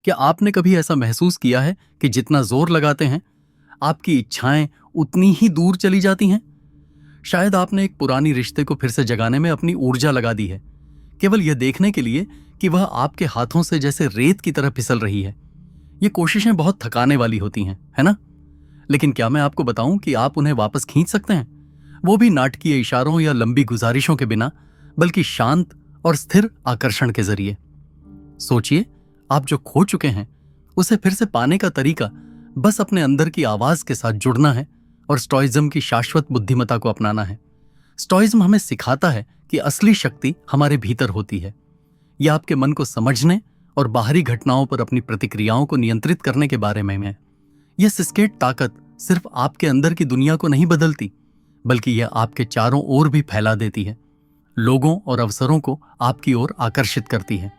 क्या आपने कभी ऐसा महसूस किया है कि जितना जोर लगाते हैं, आपकी इच्छाएं उतनी ही दूर चली जाती हैं? शायद आपने एक पुरानी रिश्ते को फिर से जगाने में अपनी ऊर्जा लगा दी है, केवल यह देखने के लिए कि वह आपके हाथों से जैसे रेत की तरह फिसल रही है। ये कोशिशें बहुत थकाने वाली होती हैं, है ना? लेकिन क्या मैं आपको बताऊं कि आप उन्हें वापस खींच सकते हैं, वो भी नाटकीय इशारों या लंबी गुजारिशों के बिना, बल्कि शांत और स्थिर आकर्षण के जरिए। सोचिए, आप जो खो चुके हैं उसे फिर से पाने का तरीका बस अपने अंदर की आवाज के साथ जुड़ना है और स्टोइज्म की शाश्वत बुद्धिमत्ता को अपनाना है। स्टोइज्म हमें सिखाता है कि असली शक्ति हमारे भीतर होती है। यह आपके मन को समझने और बाहरी घटनाओं पर अपनी प्रतिक्रियाओं को नियंत्रित करने के बारे में है। यह सिस्केट ताकत सिर्फ आपके अंदर की दुनिया को नहीं बदलती, बल्कि यह आपके चारों ओर भी फैला देती है, लोगों और अवसरों को आपकी ओर आकर्षित करती है।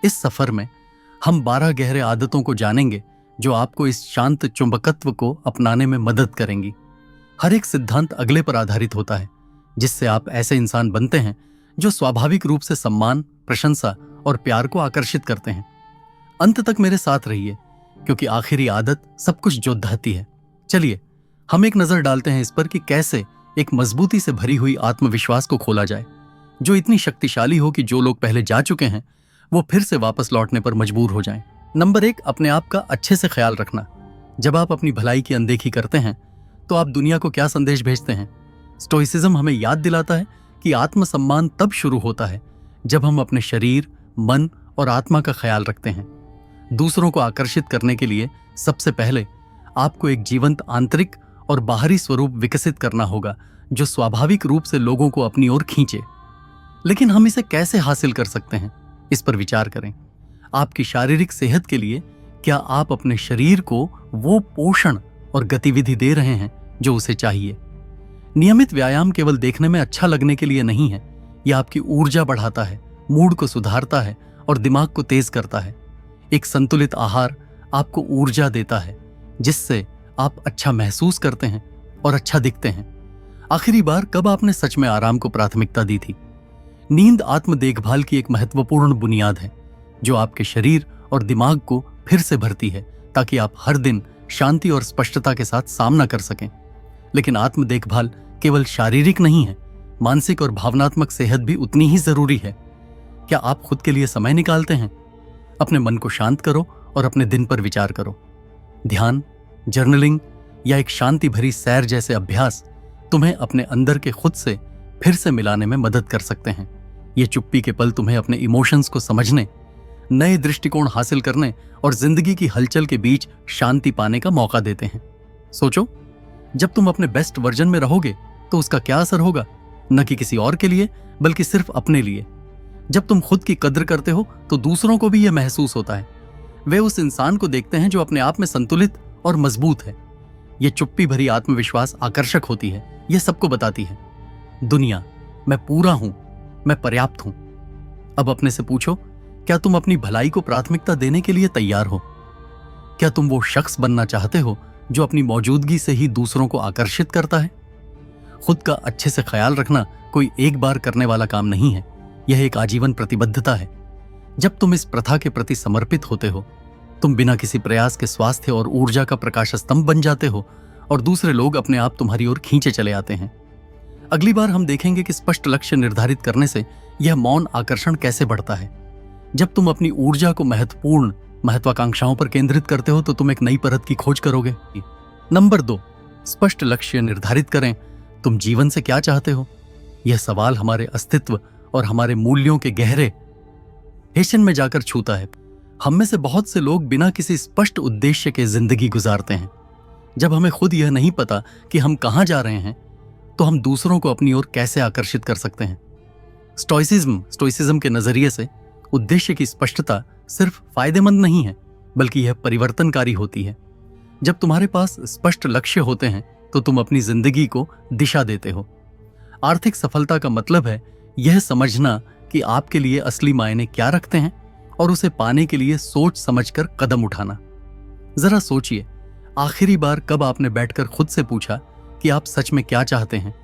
इस सफर में हम 12 गहरे आदतों को जानेंगे जो आपको इस शांत चुंबकत्व को अपनाने में मदद करेंगी। हर एक सिद्धांत अगले पर आधारित होता है, जिससे आप ऐसे इंसान बनते हैं जो स्वाभाविक रूप से सम्मान, प्रशंसा और प्यार को आकर्षित करते हैं। अंत तक मेरे साथ रहिए, क्योंकि आखिरी आदत सब कुछ जोड़ती है। चलिए हम एक नजर डालते हैं इस पर कि कैसे एक मजबूती से भरी हुई आत्मविश्वास को खोला जाए, जो इतनी शक्तिशाली हो कि जो लोग पहले जा चुके हैं वो फिर से वापस लौटने पर मजबूर हो जाएं। नंबर 1, अपने आप का अच्छे से ख्याल रखना। जब आप अपनी भलाई की अनदेखी करते हैं तो आप दुनिया को क्या संदेश भेजते हैं? स्टोइसिज्म हमें याद दिलाता है कि आत्मसम्मान तब शुरू होता है जब हम अपने शरीर, मन और आत्मा का ख्याल रखते हैं। दूसरों को आकर्षित करने के लिए सबसे पहले आपको एक जीवंत आंतरिक और बाहरी स्वरूप विकसित करना होगा, जो स्वाभाविक रूप से लोगों को अपनी ओर खींचे। लेकिन हम इसे कैसे हासिल कर सकते हैं, इस पर विचार करें। आपकी शारीरिक सेहत के लिए क्या आप अपने शरीर को वो पोषण और गतिविधि दे रहे हैं जो उसे चाहिए? नियमित व्यायाम केवल देखने में अच्छा लगने के लिए नहीं है। यह आपकी ऊर्जा बढ़ाता है, मूड को सुधारता है और दिमाग को तेज करता है। एक संतुलित आहार आपको ऊर्जा देता है, जिससे आप अच्छा महसूस करते हैं और अच्छा दिखते हैं। आखिरी बार कब आपने सच में आराम को प्राथमिकता दी थी? नींद आत्म देखभाल की एक महत्वपूर्ण बुनियाद है, जो आपके शरीर और दिमाग को फिर से भरती है, ताकि आप हर दिन शांति और स्पष्टता के साथ सामना कर सकें। लेकिन आत्म देखभाल केवल शारीरिक नहीं है, मानसिक और भावनात्मक सेहत भी उतनी ही जरूरी है। क्या आप खुद के लिए समय निकालते हैं? अपने मन को शांत करो और अपने दिन पर विचार करो। ध्यान, जर्नलिंग या एक शांति भरी सैर जैसे अभ्यास तुम्हें अपने अंदर के खुद से फिर से मिलाने में मदद कर सकते हैं। ये चुप्पी के पल तुम्हें अपने इमोशंस को समझने, नए दृष्टिकोण हासिल करने और जिंदगी की हलचल के बीच शांति पाने का मौका देते हैं। सोचो, जब तुम अपने बेस्ट वर्जन में रहोगे तो उसका क्या असर होगा, न कि किसी और के लिए बल्कि सिर्फ अपने लिए। जब तुम खुद की कद्र करते हो तो दूसरों को भी यह महसूस होता है। वे उस इंसान को देखते हैं जो अपने आप में संतुलित और मजबूत है। यह चुप्पी भरी आत्मविश्वास आकर्षक होती है। यह सबको बताती है, दुनिया, मैं पूरा हूं, मैं पर्याप्त हूं। अब अपने से पूछो, क्या तुम अपनी भलाई को प्राथमिकता देने के लिए तैयार हो? क्या तुम वो शख्स बनना चाहते हो जो अपनी मौजूदगी से ही दूसरों को आकर्षित करता है? खुद का अच्छे से ख्याल रखना कोई एक बार करने वाला काम नहीं है, यह एक आजीवन प्रतिबद्धता है। जब तुम इस प्रथा के प्रति समर्पित होते हो, तुम बिना किसी प्रयास के स्वास्थ्य और ऊर्जा का प्रकाश स्तंभ बन जाते हो और दूसरे लोग अपने आप तुम्हारी ओर खींचे चले आते हैं। अगली बार हम देखेंगे कि स्पष्ट लक्ष्य निर्धारित करने से यह मौन आकर्षण कैसे बढ़ता है। जब तुम अपनी ऊर्जा को महत्वपूर्ण महत्वाकांक्षाओं पर केंद्रित करते हो तो तुम एक नई परत की खोज करोगे। नंबर 2, स्पष्ट लक्ष्य निर्धारित करें। तुम जीवन से क्या चाहते हो? यह सवाल हमारे अस्तित्व और हमारे मूल्यों के गहरे हेशन में जाकर छूता है। हम में से बहुत से लोग बिना किसी स्पष्ट उद्देश्य के जिंदगी गुजारते हैं। जब हमें खुद यह नहीं पता कि हम कहां जा रहे हैं, तो हम दूसरों को अपनी ओर कैसे आकर्षित कर सकते हैं? स्टोइसिज्म के नजरिए से उद्देश्य की स्पष्टता सिर्फ फायदेमंद नहीं है, बल्कि यह परिवर्तनकारी होती है। जब तुम्हारे पास स्पष्ट लक्ष्य होते हैं तो तुम अपनी जिंदगी को दिशा देते हो। आर्थिक सफलता का मतलब है यह समझना कि आपके लिए असली मायने क्या रखते हैं और उसे पाने के लिए सोच समझकर कदम उठाना। जरा सोचिए, आखिरी बार कब आपने बैठकर खुद से पूछा कि आप सच में क्या चाहते हैं?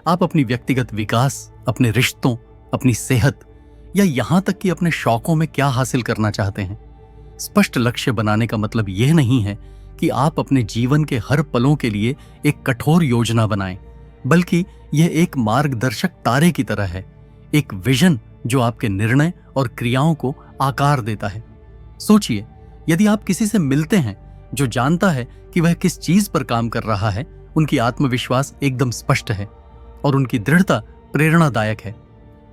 आप अपनी व्यक्तिगत विकास, अपने रिश्तों, अपनी सेहत या यहां तक कि अपने शौकों में क्या हासिल करना चाहते हैं? स्पष्ट लक्ष्य बनाने का मतलब यह नहीं है कि आप अपने जीवन के हर पलों के लिए एक कठोर योजना बनाएं, बल्कि यह एक मार्गदर्शक तारे की तरह है, एक विजन जो आपके निर्णय और क्रियाओं को आकार देता है। सोचिए, यदि आप किसी से मिलते हैं जो जानता है कि वह किस चीज पर काम कर रहा है, उनकी आत्मविश्वास एकदम स्पष्ट है और उनकी दृढ़ता प्रेरणादायक है।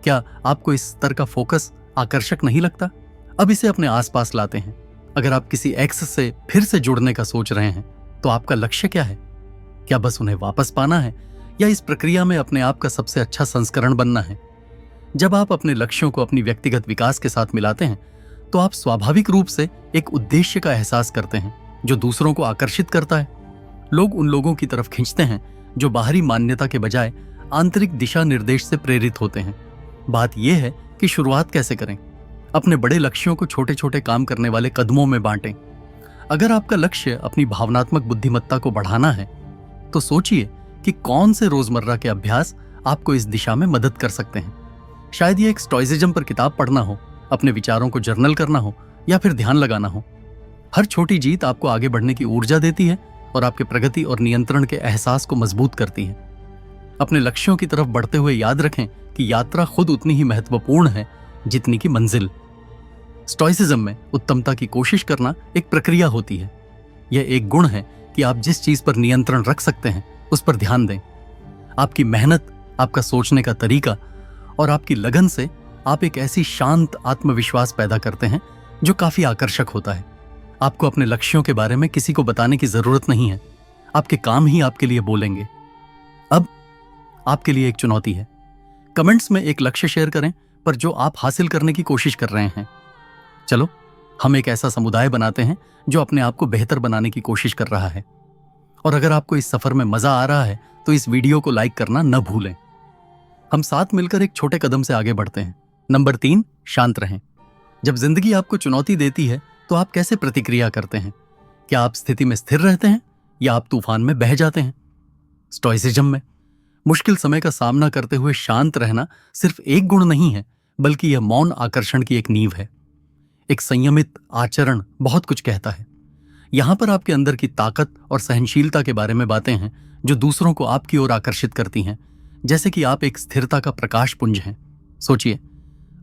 क्या आपको इस स्तर का फोकस आकर्षक नहीं लगता? अब इसे अपने आसपास लाते हैं। अगर आप किसी एक्स से फिर से जुड़ने का सोच रहे हैं, तो आपका लक्ष्य क्या है? क्या बस उन्हें वापस पाना है, या इस प्रक्रिया में अपने आप का सबसे अच्छा संस्करण बनना है? जब आप अपने लक्ष्यों को अपनी व्यक्तिगत विकास के साथ मिलाते हैं, तो आप स्वाभाविक रूप से एक उद्देश्य का एहसास करते हैं जो दूसरों को आकर्षित करता है। लोग उन लोगों की तरफ खींचते हैं जो बाहरी मान्यता के बजाय आंतरिक दिशा निर्देश से प्रेरित होते हैं। बात यह है कि शुरुआत कैसे करें। अपने बड़े लक्ष्यों को छोटे छोटे काम करने वाले कदमों में बांटें। अगर आपका लक्ष्य अपनी भावनात्मक बुद्धिमत्ता को बढ़ाना है, तो सोचिए कि कौन से रोजमर्रा के अभ्यास आपको इस दिशा में मदद कर सकते हैं। शायद ये एक स्टोइसिज्म पर किताब पढ़ना हो, अपने विचारों को जर्नल करना हो, या फिर ध्यान लगाना हो। हर छोटी जीत आपको आगे बढ़ने की ऊर्जा देती है और आपके प्रगति और नियंत्रण के एहसास को मजबूत करती है। अपने लक्ष्यों की तरफ बढ़ते हुए याद रखें कि यात्रा खुद उतनी ही महत्वपूर्ण है जितनी की मंजिल। स्टोइसिज्म में उत्तमता की कोशिश करना एक प्रक्रिया होती है। यह एक गुण है कि आप जिस चीज पर नियंत्रण रख सकते हैं उस पर ध्यान दें। आपकी मेहनत, आपका सोचने का तरीका और आपकी लगन से आप एक ऐसी शांत आत्मविश्वास पैदा करते हैं जो काफी आकर्षक होता है। आपको अपने लक्ष्यों के बारे में किसी को बताने की जरूरत नहीं है, आपके काम ही आपके लिए बोलेंगे। अब आपके लिए एक चुनौती है। कमेंट्स में एक लक्ष्य शेयर करें पर जो आप हासिल करने की कोशिश कर रहे हैं। चलो, हम एक ऐसा समुदाय बनाते हैं जो अपने आप को बेहतर बनाने की कोशिश कर रहा है। और अगर आपको इस सफर में मजा आ रहा है तो इस वीडियो को लाइक करना न भूलें। हम साथ मिलकर एक छोटे कदम से आगे बढ़ते हैं। नंबर 3, शांत रहें। जब जिंदगी आपको चुनौती देती है तो आप कैसे प्रतिक्रिया करते हैं? क्या आप स्थिति में स्थिर रहते हैं या आप तूफान में बह जाते हैं? स्टोइसिज्म में मुश्किल समय का सामना करते हुए शांत रहना सिर्फ एक गुण नहीं है, बल्कि यह मौन आकर्षण की एक नींव है। एक संयमित आचरण बहुत कुछ कहता है। यहां पर आपके अंदर की ताकत और सहनशीलता के बारे में बातें हैं जो दूसरों को आपकी ओर आकर्षित करती हैं, जैसे कि आप एक स्थिरता का प्रकाश पुंज हैं। सोचिए,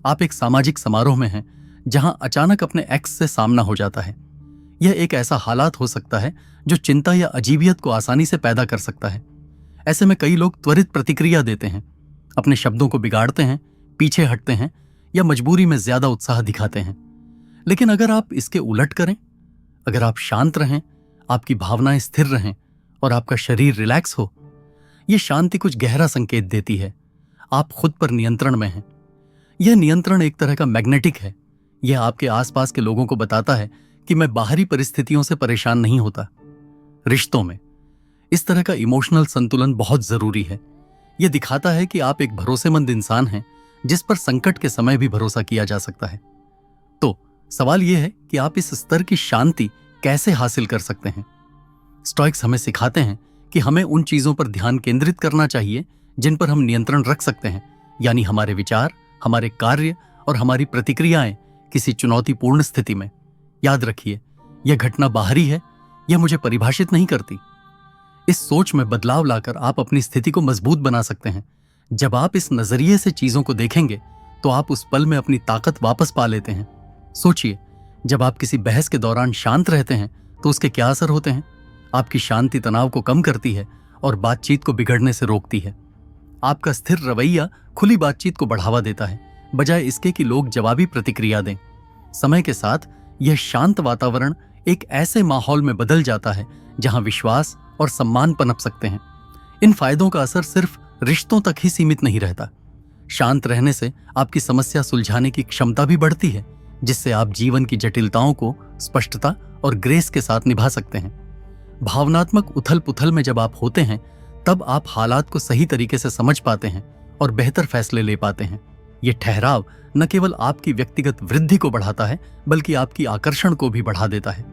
आप एक सामाजिक समारोह में हैं जहां अचानक अपने एक्स से सामना हो जाता है। यह एक ऐसा हालात हो सकता है जो चिंता या अजीबियत को आसानी से पैदा कर सकता है। ऐसे में कई लोग त्वरित प्रतिक्रिया देते हैं, अपने शब्दों को बिगाड़ते हैं, पीछे हटते हैं या मजबूरी में ज्यादा उत्साह दिखाते हैं। लेकिन अगर आप इसके उलट करें, अगर आप शांत रहें, आपकी भावनाएं स्थिर रहें और आपका शरीर रिलैक्स हो, यह शांति कुछ गहरा संकेत देती है। आप खुद पर नियंत्रण में हैं। यह नियंत्रण एक तरह का मैग्नेटिक है। यह आपके आसपास के लोगों को बताता है कि मैं बाहरी परिस्थितियों से परेशान नहीं होता। रिश्तों में इस तरह का इमोशनल संतुलन बहुत जरूरी है। यह दिखाता है कि आप एक भरोसेमंद इंसान हैं जिस पर संकट के समय भी भरोसा किया जा सकता है। तो सवाल यह है कि आप इस स्तर की शांति कैसे हासिल कर सकते हैं? स्टोइक्स हमें सिखाते हैं कि हमें उन चीजों पर ध्यान केंद्रित करना चाहिए जिन पर हम नियंत्रण रख सकते हैं, यानी हमारे विचार, हमारे कार्य और हमारी प्रतिक्रियाएं किसी चुनौतीपूर्ण स्थिति में। याद रखिए, यह घटना बाहरी है, यह मुझे परिभाषित नहीं करती। इस सोच में बदलाव लाकर आप अपनी स्थिति को मजबूत बना सकते हैं। जब आप इस नजरिए से चीजों को देखेंगे तो आप उस पल में अपनी ताकत वापस पा लेते हैं। सोचिए, जब आप किसी बहस के दौरान शांत रहते हैं तो उसके क्या असर होते हैं? आपकी शांति तनाव को कम करती है और बातचीत को बिगड़ने से रोकती है। आपका स्थिर रवैया खुली बातचीत को बढ़ावा देता है, बजाय इसके कि लोग जवाबी प्रतिक्रिया दें। समय के साथ यह शांत वातावरण एक ऐसे माहौल में बदल जाता है जहां विश्वास और सम्मान पनप सकते हैं। इन फायदों का असर सिर्फ रिश्तों तक ही सीमित नहीं रहता। शांत रहने से आपकी समस्या सुलझाने की क्षमता भी बढ़ती है, जिससे आप जीवन की जटिलताओं को स्पष्टता और ग्रेस के साथ निभा सकते हैं। भावनात्मक उथल पुथल में जब आप होते हैं, तब आप हालात को सही तरीके से समझ पाते हैं और बेहतर फैसले ले पाते हैं। ये ठहराव न केवल आपकी व्यक्तिगत वृद्धि को बढ़ाता है, बल्कि आपकी आकर्षण को भी बढ़ा देता है।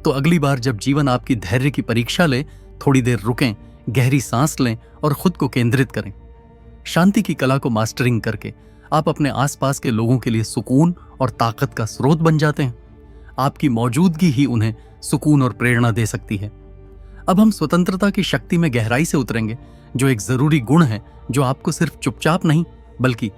तो अगली बार जब जीवन आपकी धैर्य की परीक्षा ले, थोड़ी देर रुकें, गहरी सांस लें और खुद को केंद्रित करें। शांति की कला को मास्टरिंग करके आप अपने आसपास के लोगों के लिए सुकून और ताकत का स्रोत बन जाते हैं। आपकी मौजूदगी ही उन्हें सुकून और प्रेरणा दे सकती है। अब हम स्वतंत्रता की शक्ति में गहराई से उतरेंगे, जो एक जरूरी गुण है जो आपको सिर्फ चुपचाप नहीं बल्कि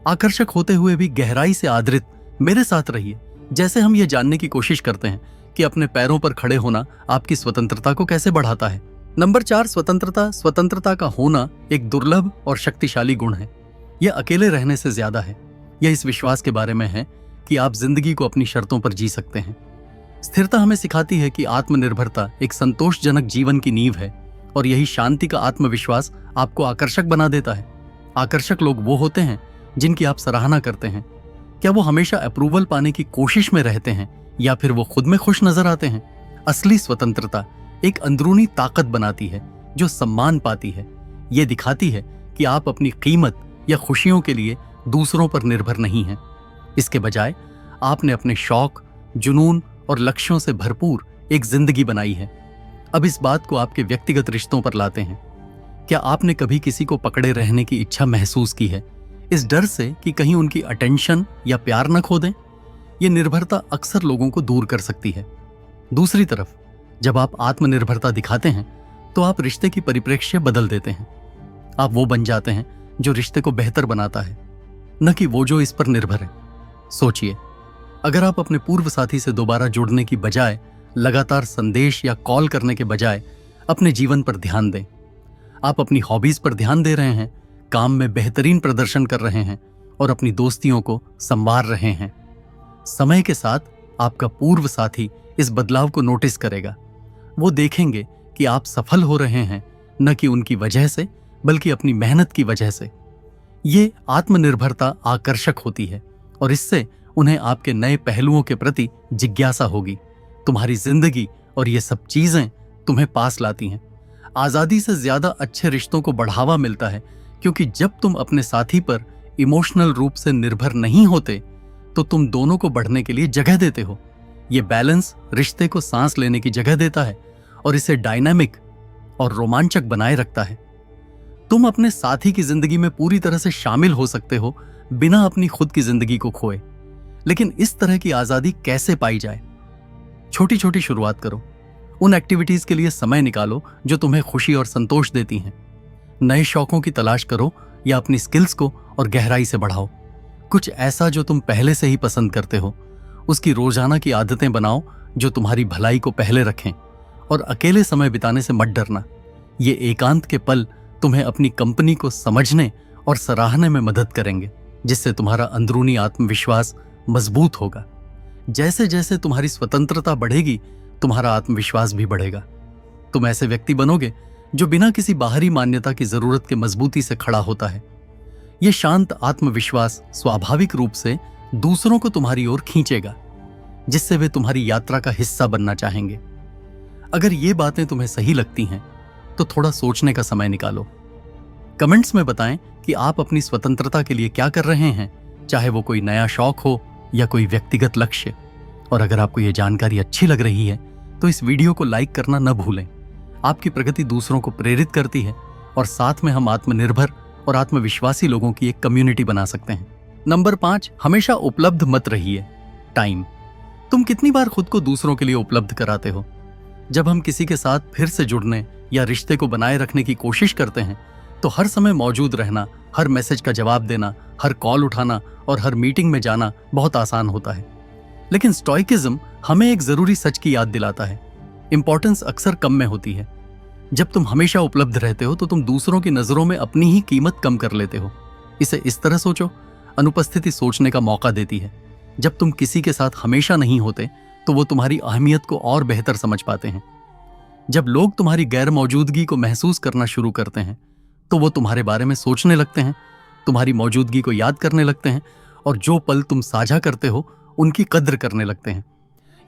आकर्षक होते हुए भी गहराई से आदरित। मेरे साथ रहिए जैसे हम ये जानने की कोशिश करते हैं कि अपने पैरों पर खड़े होना आपकी स्वतंत्रता को कैसे बढ़ाता है। नंबर 4, स्वतंत्रता का होना एक दुर्लभ और शक्तिशाली गुण है। यह अकेले रहने से ज्यादा है। यह इस विश्वास के बारे में है कि आप जिंदगी को अपनी शर्तों पर जी सकते हैं। स्थिरता हमें सिखाती है कि आत्मनिर्भरता एक संतोषजनक जीवन की नींव है, और यही शांति का आत्मविश्वास आपको आकर्षक बना देता है। आकर्षक लोग वो होते हैं जिनकी आप सराहना करते हैं। क्या वो हमेशा अप्रूवल पाने की कोशिश में रहते हैं या फिर वो खुद में खुश नजर आते हैं? असली स्वतंत्रता एक अंदरूनी ताकत बनाती है जो सम्मान पाती है। ये दिखाती है कि आप अपनी कीमत या खुशियों के लिए दूसरों पर निर्भर नहीं हैं। इसके बजाय आपने अपने शौक, जुनून और लक्ष्यों से भरपूर एक जिंदगी बनाई है। अब इस बात को आपके व्यक्तिगत रिश्तों पर लाते हैं। क्या आपने कभी किसी को पकड़े रहने की इच्छा महसूस की है, इस डर से कि कहीं उनकी अटेंशन या प्यार न खो दें? यह निर्भरता अक्सर लोगों को दूर कर सकती है। दूसरी तरफ जब आप आत्मनिर्भरता दिखाते हैं तो आप रिश्ते की परिप्रेक्ष्य बदल देते हैं। आप वो बन जाते हैं जो रिश्ते को बेहतर बनाता है, न कि वो जो इस पर निर्भर है। सोचिए, अगर आप अपने पूर्व साथी से दोबारा जुड़ने की बजाय लगातार संदेश या कॉल करने के बजाय अपने जीवन पर ध्यान दें, आप अपनी हॉबीज पर ध्यान दे रहे हैं, काम में बेहतरीन प्रदर्शन कर रहे हैं और अपनी दोस्तियों को संवार रहे हैं, समय के साथ आपका पूर्व साथी इस बदलाव को नोटिस करेगा। वो देखेंगे कि आप सफल हो रहे हैं, न कि उनकी वजह से बल्कि अपनी मेहनत की वजह से। ये आत्मनिर्भरता आकर्षक होती है और इससे उन्हें आपके नए पहलुओं के प्रति जिज्ञासा होगी। तुम्हारी जिंदगी और ये सब चीजें तुम्हें पास लाती हैं। आजादी से ज्यादा अच्छे रिश्तों को बढ़ावा मिलता है, क्योंकि जब तुम अपने साथी पर इमोशनल रूप से निर्भर नहीं होते तो तुम दोनों को बढ़ने के लिए जगह देते हो। ये बैलेंस रिश्ते को सांस लेने की जगह देता है और इसे डायनामिक और रोमांचक बनाए रखता है। तुम अपने साथी की जिंदगी में पूरी तरह से शामिल हो सकते हो बिना अपनी खुद की जिंदगी को खोए। लेकिन इस तरह की आजादी कैसे पाई जाए? छोटी छोटी शुरुआत करो। उन एक्टिविटीज के लिए समय निकालो जो तुम्हें खुशी और संतोष देती हैं। नए शौकों की तलाश करो या अपनी स्किल्स को और गहराई से बढ़ाओ। कुछ ऐसा जो तुम पहले से ही पसंद करते हो, उसकी रोजाना की आदतें बनाओ जो तुम्हारी भलाई को पहले रखें। और अकेले समय बिताने से मत डरना। ये एकांत के पल तुम्हें अपनी कंपनी को समझने और सराहने में मदद करेंगे, जिससे तुम्हारा अंदरूनी आत्मविश्वास मजबूत होगा। जैसे जैसे तुम्हारी स्वतंत्रता बढ़ेगी, तुम्हारा आत्मविश्वास भी बढ़ेगा। तुम ऐसे व्यक्ति बनोगे जो बिना किसी बाहरी मान्यता की जरूरत के मजबूती से खड़ा होता है। यह शांत आत्मविश्वास स्वाभाविक रूप से दूसरों को तुम्हारी ओर खींचेगा, जिससे वे तुम्हारी यात्रा का हिस्सा बनना चाहेंगे। अगर ये बातें तुम्हें सही लगती हैं तो थोड़ा सोचने का समय निकालो। कमेंट्स में बताएं कि आप अपनी स्वतंत्रता के लिए क्या कर रहे हैं, चाहे वो कोई नया शौक हो या कोई व्यक्तिगत लक्ष्य। और अगर आपको ये जानकारी अच्छी लग रही है तो इस वीडियो को लाइक करना न भूलें। आपकी प्रगति दूसरों को प्रेरित करती है और साथ में हम आत्मनिर्भर और आत्मविश्वासी लोगों की एक कम्युनिटी बना सकते हैं। नंबर 5, हमेशा उपलब्ध मत रहिए। टाइम। तुम कितनी बार खुद को दूसरों के लिए उपलब्ध कराते हो? जब हम किसी के साथ फिर से जुड़ने या रिश्ते को बनाए रखने की कोशिश करते हैं तो हर समय मौजूद रहना, हर मैसेज का जवाब देना, हर कॉल उठाना और हर मीटिंग में जाना बहुत आसान होता है। लेकिन स्टोइकिज्म हमें एक जरूरी सच की याद दिलाता है। इंपॉर्टेंस अक्सर कम में होती है। जब तुम हमेशा उपलब्ध रहते हो तो तुम दूसरों की नजरों में अपनी ही कीमत कम कर लेते हो। इसे इस तरह सोचो, अनुपस्थिति सोचने का मौका देती है। जब तुम किसी के साथ हमेशा नहीं होते तो वो तुम्हारी अहमियत को और बेहतर समझ पाते हैं। जब लोग तुम्हारी गैर मौजूदगी को महसूस करना शुरू करते हैं तो वो तुम्हारे बारे में सोचने लगते हैं, तुम्हारी मौजूदगी को याद करने लगते हैं और जो पल तुम साझा करते हो उनकी कद्र करने लगते हैं।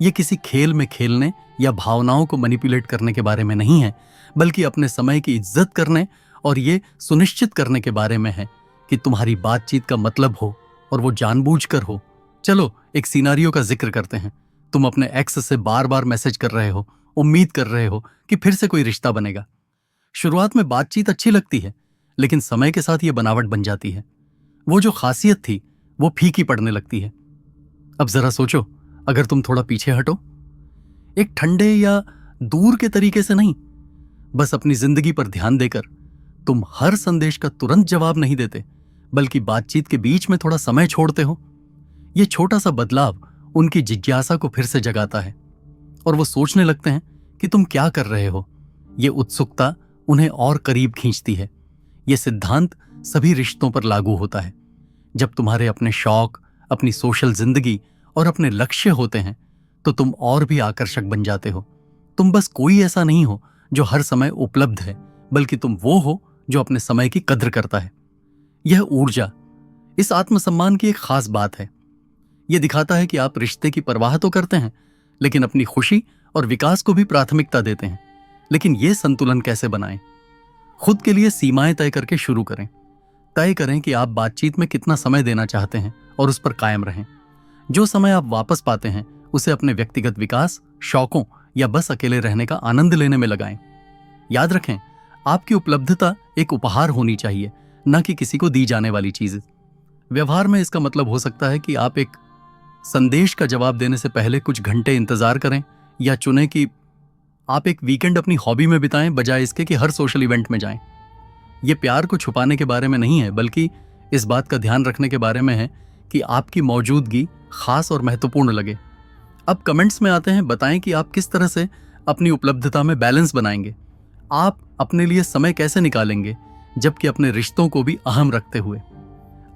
ये किसी खेल में खेलने या भावनाओं को मैनिपुलेट करने के बारे में नहीं है, बल्कि अपने समय की इज्जत करने और ये सुनिश्चित करने के बारे में है कि तुम्हारी बातचीत का मतलब हो और वो जानबूझकर हो। चलो एक सिनारियो का जिक्र करते हैं। तुम अपने एक्स से बार बार मैसेज कर रहे हो, उम्मीद कर रहे हो कि फिर से कोई रिश्ता बनेगा। शुरुआत में बातचीत अच्छी लगती है, लेकिन समय के साथ ये बनावट बन जाती है। वो जो खासियत थी वो फीकी पड़ने लगती है। अब जरा सोचो, अगर तुम थोड़ा पीछे हटो, एक ठंडे या दूर के तरीके से नहीं, बस अपनी जिंदगी पर ध्यान देकर तुम हर संदेश का तुरंत जवाब नहीं देते, बल्कि बातचीत के बीच में थोड़ा समय छोड़ते हो। यह छोटा सा बदलाव उनकी जिज्ञासा को फिर से जगाता है और वो सोचने लगते हैं कि तुम क्या कर रहे हो। ये उत्सुकता उन्हें और करीब खींचती है। यह सिद्धांत सभी रिश्तों पर लागू होता है। जब तुम्हारे अपने शौक, अपनी सोशल जिंदगी और अपने लक्ष्य होते हैं तो तुम और भी आकर्षक बन जाते हो। तुम बस कोई ऐसा नहीं हो जो हर समय उपलब्ध है, बल्कि तुम वो हो जो अपने समय की कद्र करता है। यह ऊर्जा, इस आत्मसम्मान की एक खास बात है। यह दिखाता है कि आप रिश्ते की परवाह तो करते हैं, लेकिन अपनी खुशी और विकास को भी प्राथमिकता देते हैं। लेकिन यह संतुलन कैसे बनाएं? खुद के लिए सीमाएं तय करके शुरू करें। तय करें कि आप बातचीत में कितना समय देना चाहते हैं और उस पर कायम रहें। जो समय आप वापस पाते हैं उसे अपने व्यक्तिगत विकास, शौकों या बस अकेले रहने का आनंद लेने में लगाएं। याद रखें, आपकी उपलब्धता एक उपहार होनी चाहिए, न कि किसी को दी जाने वाली चीज। व्यवहार में इसका मतलब हो सकता है कि आप एक संदेश का जवाब देने से पहले कुछ घंटे इंतजार करें, या चुनें कि आप एक वीकेंड अपनी हॉबी में बिताएं बजाय इसके कि हर सोशल इवेंट में जाएं। यह प्यार को छुपाने के बारे में नहीं है, बल्कि इस बात का ध्यान रखने के बारे में है कि आपकी मौजूदगी खास और महत्वपूर्ण लगे। अब कमेंट्स में आते हैं, बताएं कि आप किस तरह से अपनी उपलब्धता में बैलेंस बनाएंगे। आप अपने लिए समय कैसे निकालेंगे, जबकि अपने रिश्तों को भी अहम रखते हुए।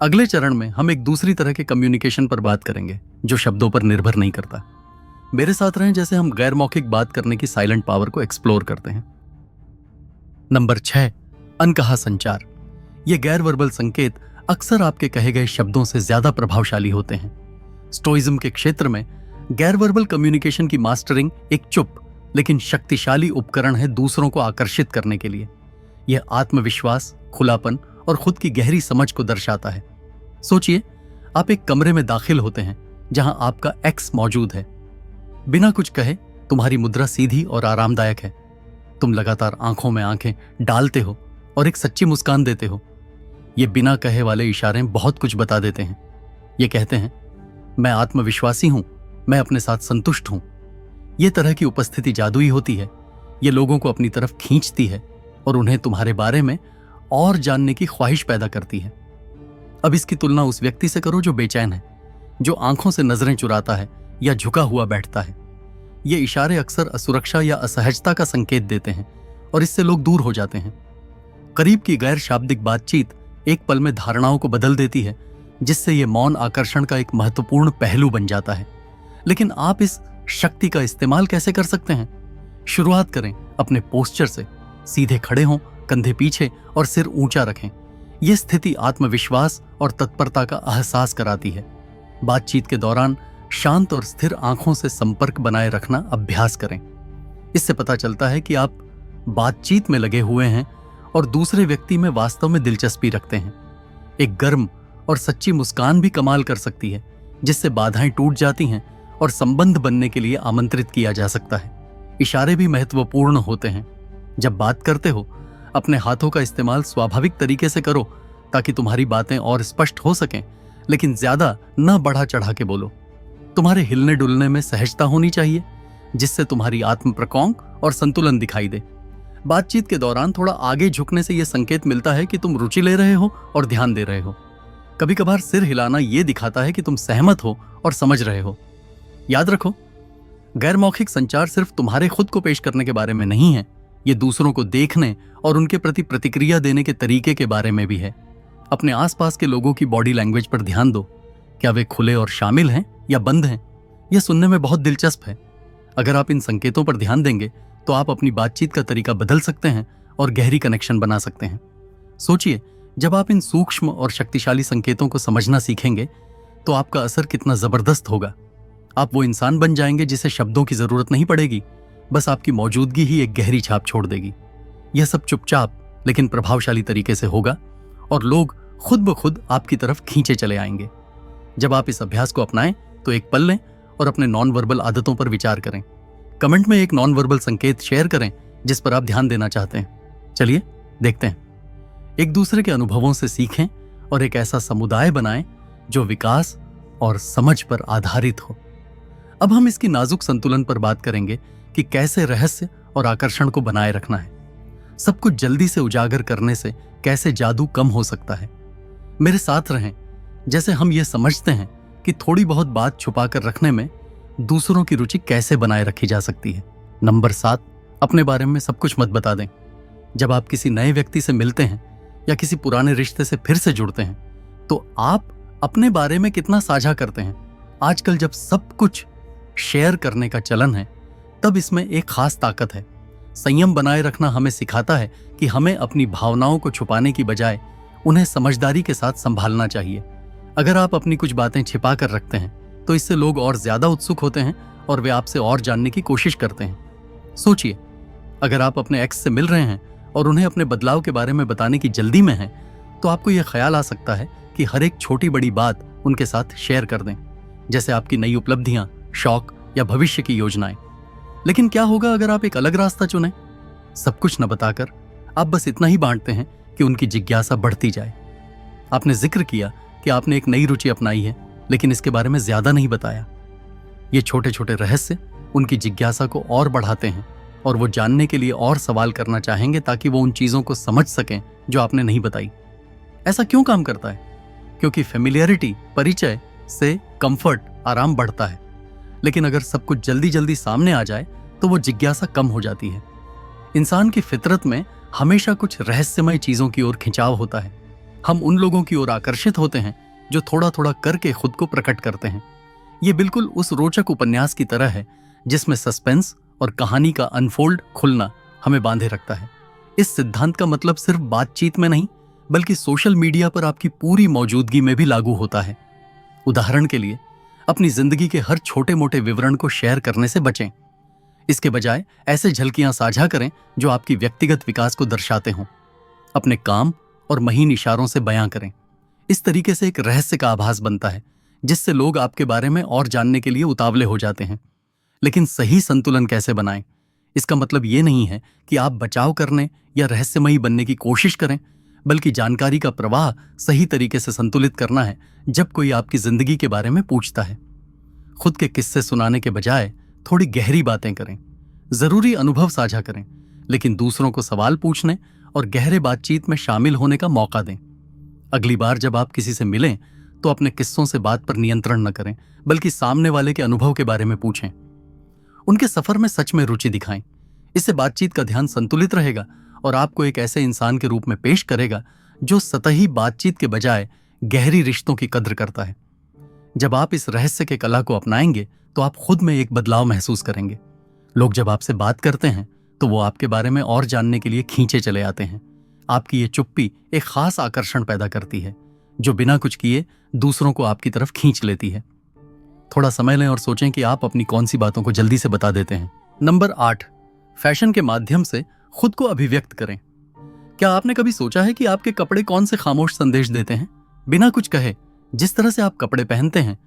अगले चरण में हम एक दूसरी तरह के कम्युनिकेशन पर बात करेंगे, जो शब्दों पर निर्भर नहीं करता। मेरे साथ रहें जैसे हम गैर मौखिक बात करने की साइलेंट पावर को एक्सप्लोर करते हैं। नंबर 6, अनकहा संचार। ये गैर वर्बल संकेत अक्सर आपके कहे गए शब्दों से ज्यादा प्रभावशाली होते हैं। स्टोइज्म के क्षेत्र में गैर वर्बल कम्युनिकेशन की मास्टरिंग एक चुप लेकिन शक्तिशाली उपकरण है दूसरों को आकर्षित करने के लिए। यह आत्मविश्वास, खुलापन और खुद की गहरी समझ को दर्शाता है। सोचिए, आप एक कमरे में दाखिल होते हैं जहां आपका एक्स मौजूद है। बिना कुछ कहे तुम्हारी मुद्रा सीधी और आरामदायक है। तुम लगातार आंखों में आंखें डालते हो और एक सच्ची मुस्कान देते हो। ये बिना कहे वाले इशारे बहुत कुछ बता देते हैं। ये कहते हैं, मैं आत्मविश्वासी हूं, मैं अपने साथ संतुष्ट हूं। ये तरह की उपस्थिति जादुई होती है। ये लोगों को अपनी तरफ खींचती है और उन्हें तुम्हारे बारे में और जानने की ख्वाहिश पैदा करती है। अब इसकी तुलना उस व्यक्ति से करो जो बेचैन है, जो आंखों से नजरें चुराता है या झुका हुआ बैठता है। ये इशारे अक्सर असुरक्षा या असहजता का संकेत देते हैं और इससे लोग दूर हो जाते हैं। करीब की गैर शाब्दिक बातचीत एक पल में धारणाओं को बदल देती है, जिससे ये मौन आकर्षण का एक महत्वपूर्ण पहलू बन जाता है। लेकिन आप इस शक्ति का इस्तेमाल कैसे कर सकते हैं? शुरुआत करें अपने पोस्चर से। सीधे खड़े हों, कंधे पीछे और सिर ऊंचा रखें। यह स्थिति आत्मविश्वास और तत्परता का एहसास कराती है। बातचीत के दौरान शांत और स्थिर आंखों से संपर्क बनाए रखना अभ्यास करें। इससे पता चलता है कि आप बातचीत में लगे हुए हैं और दूसरे व्यक्ति में वास्तव में दिलचस्पी रखते हैं। एक गर्म और सच्ची मुस्कान भी कमाल कर सकती है, जिससे बाधाएं टूट जाती हैं और संबंध बनने के लिए आमंत्रित किया जा सकता है। इशारे भी महत्वपूर्ण होते हैं। जब बात करते हो, अपने हाथों का इस्तेमाल स्वाभाविक तरीके से करो ताकि तुम्हारी बातें और स्पष्ट हो सकें, लेकिन ज्यादा न बढ़ा चढ़ा के बोलो। तुम्हारे हिलने डुलने में सहजता होनी चाहिए, जिससे तुम्हारी आत्म प्रकौंक और संतुलन दिखाई दे। बातचीत के दौरान थोड़ा आगे झुकने से यह संकेत मिलता है कि तुम रुचि ले रहे हो और ध्यान दे रहे हो। कभी कभार सिर हिलाना यह दिखाता है कि तुम सहमत हो और समझ रहे हो। याद रखो, गैर मौखिक संचार सिर्फ तुम्हारे खुद को पेश करने के बारे में नहीं है, ये दूसरों को देखने और उनके प्रति प्रतिक्रिया देने के तरीके के बारे में भी है। अपने आसपास के लोगों की बॉडी लैंग्वेज पर ध्यान दो। क्या वे खुले और शामिल हैं या बंद हैं? यह सुनने में बहुत दिलचस्प है। अगर आप इन संकेतों पर ध्यान देंगे तो आप अपनी बातचीत का तरीका बदल सकते हैं और गहरी कनेक्शन बना सकते हैं। सोचिए, जब आप इन सूक्ष्म और शक्तिशाली संकेतों को समझना सीखेंगे तो आपका असर कितना जबरदस्त होगा। आप वो इंसान बन जाएंगे जिसे शब्दों की जरूरत नहीं पड़ेगी, बस आपकी मौजूदगी ही एक गहरी छाप छोड़ देगी। यह सब चुपचाप लेकिन प्रभावशाली तरीके से होगा और लोग खुद ब खुद आपकी तरफ खींचे चले आएंगे। जब आप इस अभ्यास को अपनाएं तो एक पल लें और अपने नॉन वर्बल आदतों पर विचार करें। कमेंट में एक नॉन वर्बल संकेत शेयर करें जिस पर आप ध्यान देना चाहते हैं। चलिए देखते हैं। एक दूसरे के अनुभवों से सीखें और एक ऐसा समुदाय बनाएं जो विकास और समझ पर आधारित हो। अब हम इसकी नाजुक संतुलन पर बात करेंगे कि कैसे रहस्य और आकर्षण को बनाए रखना है। सब कुछ जल्दी से उजागर करने से कैसे जादू कम हो सकता है। मेरे साथ रहें, जैसे हम ये समझते हैं कि थोड़ी बहुत बात छुपा कर रखने में दूसरों की रुचि कैसे बनाए रखी जा सकती है। नंबर 7, अपने बारे में सब कुछ मत बता दें। जब आप किसी नए व्यक्ति से मिलते हैं या किसी पुराने रिश्ते से फिर से जुड़ते हैं, तो आप अपने बारे में कितना साझा करते हैं। आजकल जब सब कुछ शेयर करने का चलन है, तब इसमें एक खास ताकत है। संयम बनाए रखना हमें सिखाता है कि हमें अपनी भावनाओं को छुपाने की बजाय उन्हें समझदारी के साथ संभालना चाहिए। अगर आप अपनी कुछ बातें छिपा कर रखते हैं, तो इससे लोग और ज्यादा उत्सुक होते हैं और वे आपसे और जानने की कोशिश करते हैं। सोचिए, अगर आप अपने एक्स से मिल रहे हैं और उन्हें अपने बदलाव के बारे में बताने की जल्दी में हैं, तो आपको यह ख्याल आ सकता है कि हर एक छोटी बड़ी बात उनके साथ शेयर कर दें, जैसे आपकी नई उपलब्धियां, शौक या भविष्य की योजनाएं। लेकिन क्या होगा अगर आप एक अलग रास्ता चुनें? सब कुछ न बताकर आप बस इतना ही बांटते हैं कि उनकी जिज्ञासा बढ़ती जाए। आपने जिक्र किया कि आपने एक नई रुचि अपनाई है, लेकिन इसके बारे में ज्यादा नहीं बताया। ये छोटे छोटे रहस्य उनकी जिज्ञासा को और बढ़ाते हैं और वो जानने के लिए और सवाल करना चाहेंगे, ताकि वो उन चीजों को समझ सकें जो आपने नहीं बताई। ऐसा क्यों काम करता है? क्योंकि फेमिलियरिटी, परिचय से कंफर्ट, आराम बढ़ता है। लेकिन अगर सब कुछ जल्दी जल्दी सामने आ जाए, तो वो जिज्ञासा कम हो जाती है। इंसान की फितरत में हमेशा कुछ रहस्यमय चीजों की ओर खिंचाव होता है। हम उन लोगों की ओर आकर्षित होते हैं जो थोड़ा थोड़ा करके खुद को प्रकट करते हैं। ये बिल्कुल उस रोचक उपन्यास की तरह है जिसमें सस्पेंस और कहानी का अनफोल्ड खुलना हमें बांधे रखता है। इस सिद्धांत का मतलब सिर्फ बातचीत में नहीं, बल्कि सोशल मीडिया पर आपकी पूरी मौजूदगी में भी लागू होता है। उदाहरण के लिए, अपनी जिंदगी के हर छोटे मोटे विवरण को शेयर करने से बचें। इसके बजाय ऐसे झलकियां साझा करें जो आपकी व्यक्तिगत विकास को दर्शाते हों। अपने काम और महीन इशारों से बयां करें। इस तरीके से एक रहस्य का आभास बनता है, जिससे लोग आपके बारे में और जानने के लिए उतावले हो जाते हैं। लेकिन सही संतुलन कैसे बनाएं? इसका मतलब ये नहीं है कि आप बचाव करने या रहस्यमयी बनने की कोशिश करें, बल्कि जानकारी का प्रवाह सही तरीके से संतुलित करना है। जब कोई आपकी जिंदगी के बारे में पूछता है, खुद के किस्से सुनाने के बजाय थोड़ी गहरी बातें करें। जरूरी अनुभव साझा करें, लेकिन दूसरों को सवाल पूछने और गहरे बातचीत में शामिल होने का मौका दें। अगली बार जब आप किसी से मिलें, तो अपने किस्सों से बात पर नियंत्रण न करें, बल्कि सामने वाले के अनुभव के बारे में पूछें। उनके सफर में सच में रुचि दिखाएं। इससे बातचीत का ध्यान संतुलित रहेगा और आपको एक ऐसे इंसान के रूप में पेश करेगा जो सतही बातचीत के बजाय गहरी रिश्तों की कद्र करता है। जब आप इस रहस्य के कला को अपनाएंगे, तो आप खुद में एक बदलाव महसूस करेंगे। लोग जब आपसे बात करते हैं, तो वो आपके बारे में और जानने के लिए खींचे चले आते हैं। आपकी ये चुप्पी एक खास आकर्षण पैदा करती है, जो बिना कुछ किए दूसरों को आपकी तरफ खींच लेती है। थोड़ा समय लें और सोचें कि आप अपनी कौन सी बातों को जल्दी से बता देते हैं। नंबर 8, फैशन के माध्यम से खुद को अभिव्यक्त करें। क्या आपने कभी सोचा है कि आपके कपड़े कौन से खामोश संदेश देते हैं? बिना कुछ कहे जिस तरह से आप कपड़े पहनते हैं,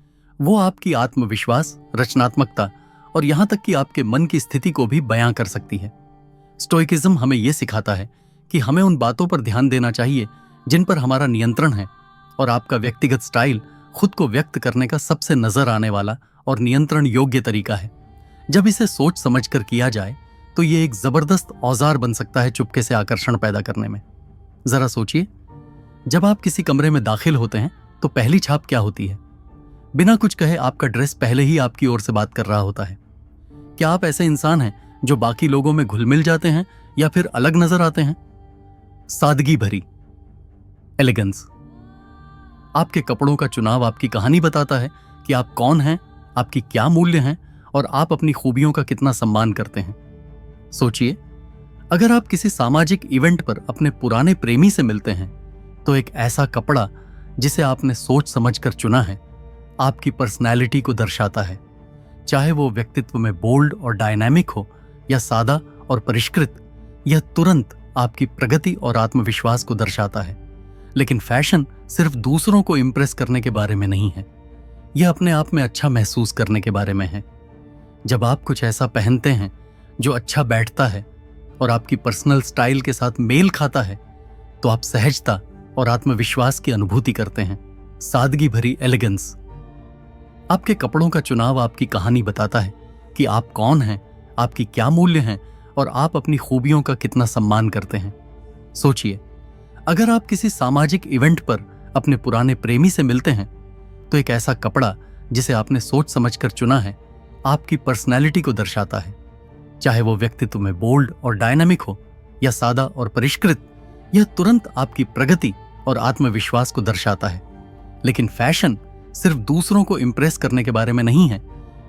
वो आपकी आत्मविश्वास, रचनात्मकता और यहां तक कि आपके मन की स्थिति को भी बयां कर सकती है। स्टोइकिज्म हमें यह सिखाता है कि हमें उन बातों पर ध्यान देना चाहिए जिन पर हमारा नियंत्रण है, और आपका व्यक्तिगत स्टाइल खुद को व्यक्त करने का सबसे नजर आने वाला और नियंत्रण योग्य तरीका है। जब इसे सोच समझ कर किया जाए, तो ये एक जबरदस्त औजार बन सकता है चुपके से आकर्षण पैदा करने में। जरा सोचिए, जब आप किसी कमरे में दाखिल होते हैं, तो पहली छाप क्या होती है? बिना कुछ कहे आपका ड्रेस पहले ही आपकी ओर से बात कर रहा होता है। क्या आप ऐसे इंसान हैं जो बाकी लोगों में घुल मिल जाते हैं या फिर अलग नजर आते हैं? सादगी भरी एलिगेंस। आपके कपड़ों का चुनाव आपकी कहानी बताता है कि आप कौन हैं, आपकी क्या मूल्य हैं और आप अपनी खूबियों का कितना सम्मान करते हैं। सोचिए, अगर आप किसी सामाजिक इवेंट पर अपने पुराने प्रेमी से मिलते हैं, तो एक ऐसा कपड़ा जिसे आपने सोच समझकर चुना है, आपकी पर्सनैलिटी को दर्शाता है। चाहे वो व्यक्तित्व में बोल्ड और डायनामिक हो या सादा और परिष्कृत, यह तुरंत आपकी प्रगति और आत्मविश्वास को दर्शाता है। लेकिन फैशन सिर्फ दूसरों को इंप्रेस करने के बारे में नहीं है, यह अपने आप में अच्छा महसूस करने के बारे में है। जब आप कुछ ऐसा पहनते हैं जो अच्छा बैठता है और आपकी पर्सनल स्टाइल के साथ मेल खाता है, तो आप सहजता और आत्मविश्वास की अनुभूति करते हैं। सादगी भरी एलिगेंस। आपके कपड़ों का चुनाव आपकी कहानी बताता है कि आप कौन हैं, आपकी क्या मूल्य हैं और आप अपनी खूबियों का कितना सम्मान करते हैं। सोचिए, अगर आप किसी सामाजिक इवेंट पर अपने पुराने प्रेमी से मिलते हैं तो एक ऐसा कपड़ा जिसे आपने सोच समझकर चुना है आपकी पर्सनैलिटी को दर्शाता है। चाहे वो व्यक्तित्व में बोल्ड और डायनामिक हो या सादा और परिष्कृत, यह तुरंत आपकी प्रगति और आत्मविश्वास को दर्शाता है। लेकिन फैशन सिर्फ दूसरों को इंप्रेस करने के बारे में नहीं है,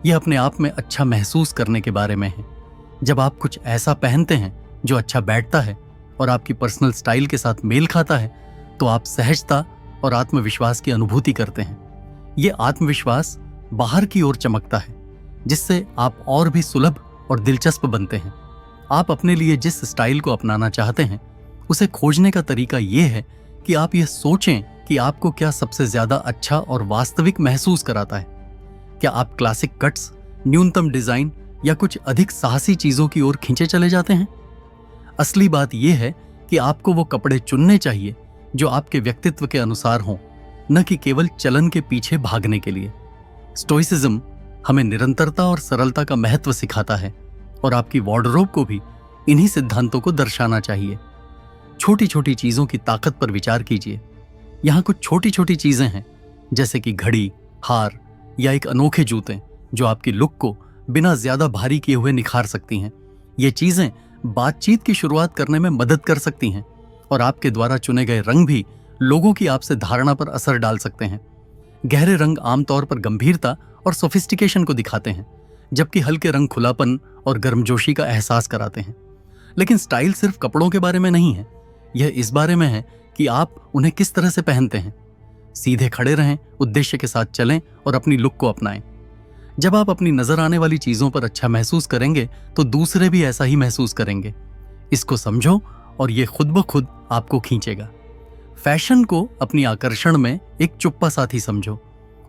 यह अपने आप में अच्छा महसूस करने के बारे में है। जब आप कुछ ऐसा पहनते हैं जो अच्छा बैठता है और आपकी पर्सनल स्टाइल के साथ मेल खाता है तो आप सहजता और आत्मविश्वास की अनुभूति करते हैं। यह आत्मविश्वास बाहर की ओर चमकता है, जिससे आप और भी सुलभ और दिलचस्प बनते हैं। आप अपने लिए जिस स्टाइल को अपनाना चाहते हैं उसे खोजने का तरीका यह है कि आप यह सोचें कि आपको क्या सबसे ज्यादा अच्छा और वास्तविक महसूस कराता है। क्या आप क्लासिक कट्स, न्यूनतम डिजाइन या कुछ अधिक साहसी चीजों की ओर खींचे चले जाते हैं? असली बात यह है कि आपको वो कपड़े चुनने चाहिए जो आपके व्यक्तित्व के अनुसार हों, न कि केवल चलन के पीछे भागने के लिए। स्टोइसिज्म हमें निरंतरता और सरलता का महत्व सिखाता है और आपकी वार्डरोब को भी इन्हीं सिद्धांतों को दर्शाना चाहिए। छोटी छोटी चीजों की ताकत पर विचार कीजिए। यहाँ कुछ छोटी छोटी चीजें हैं, जैसे कि घड़ी, हार या एक अनोखे जूते, जो आपकी लुक को बिना ज्यादा भारी किए हुए निखार सकती हैं। ये चीजें बातचीत की शुरुआत करने में मदद कर सकती हैं और आपके द्वारा चुने गए रंग भी लोगों की आपसे धारणा पर असर डाल सकते हैं। गहरे रंग आमतौर पर गंभीरता और सोफिस्टिकेशन को दिखाते हैं, जबकि हल्के रंग खुलापन और गर्मजोशी का एहसास कराते हैं। लेकिन स्टाइल सिर्फ कपड़ों के बारे में नहीं है, यह इस बारे में है कि आप उन्हें किस तरह से पहनते हैं। सीधे खड़े रहें, उद्देश्य के साथ चलें और अपनी लुक को अपनाएं। जब आप अपनी नजर आने वाली चीजों पर अच्छा महसूस करेंगे तो दूसरे भी ऐसा ही महसूस करेंगे। इसको समझो और ये खुद ब खुद आपको खींचेगा। फैशन को अपनी आकर्षण में एक चुप्पा साथी समझो।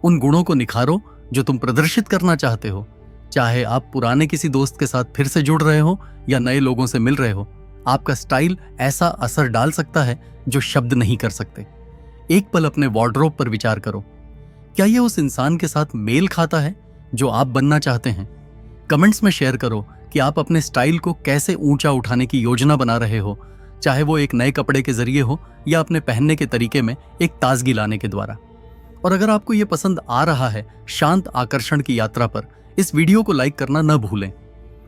उन गुणों को निखारो जो तुम प्रदर्शित करना चाहते हो। चाहे आप पुराने किसी दोस्त के साथ फिर से जुड़ रहे हो या नए लोगों से मिल रहे हो, आपका स्टाइल ऐसा असर डाल सकता है जो शब्द नहीं कर सकते। एक पल अपने वार्डरोब पर विचार करो। क्या यह उस इंसान के साथ मेल खाता है जो आप बनना चाहते हैं? कमेंट्स में शेयर करो कि आप अपने स्टाइल को कैसे ऊंचा उठाने की योजना बना रहे हो, चाहे वो एक नए कपड़े के जरिए हो या अपने पहनने के तरीके में एक ताजगी लाने के द्वारा। और अगर आपको ये पसंद आ रहा है शांत आकर्षण की यात्रा पर, इस वीडियो को लाइक करना न भूलें।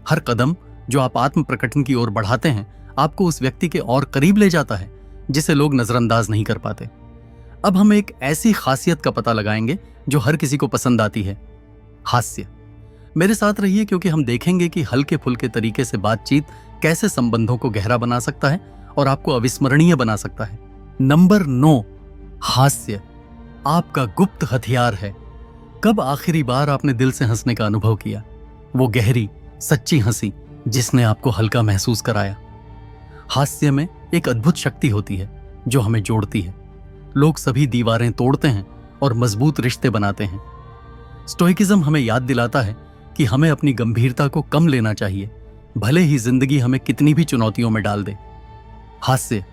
हर कदम जो आप आत्म प्रकटन की ओर बढ़ाते हैं आपको उस व्यक्ति के और करीब ले जाता है जिसे लोग नजरअंदाज नहीं कर पाते। अब हम एक ऐसी खासियत का पता लगाएंगे जो हर किसी को पसंद आती है, हास्य। मेरे साथ रहिए क्योंकि हम देखेंगे कि हल्के फुल्के तरीके से बातचीत कैसे संबंधों को गहरा बना सकता है और आपको अविस्मरणीय बना सकता है। नंबर 9, हास्य आपका गुप्त हथियार है। कब आखिरी बार आपने दिल से हंसने का अनुभव किया? वो गहरी, सच्ची हंसी जिसने आपको हल्का महसूस कराया। हास्य में एक अद्भुत शक्ति होती है जो हमें जोड़ती है। लोग सभी दीवारें तोड़ते हैं और मजबूत रिश्ते बनाते हैं। स्टोइकिज्म हमें याद दिलाता है कि हमें अपनी गंभीरता को कम लेना चाहिए, भले ही जिंदगी हमें कितनी भी चुनौतियों में डाल दे। हास्य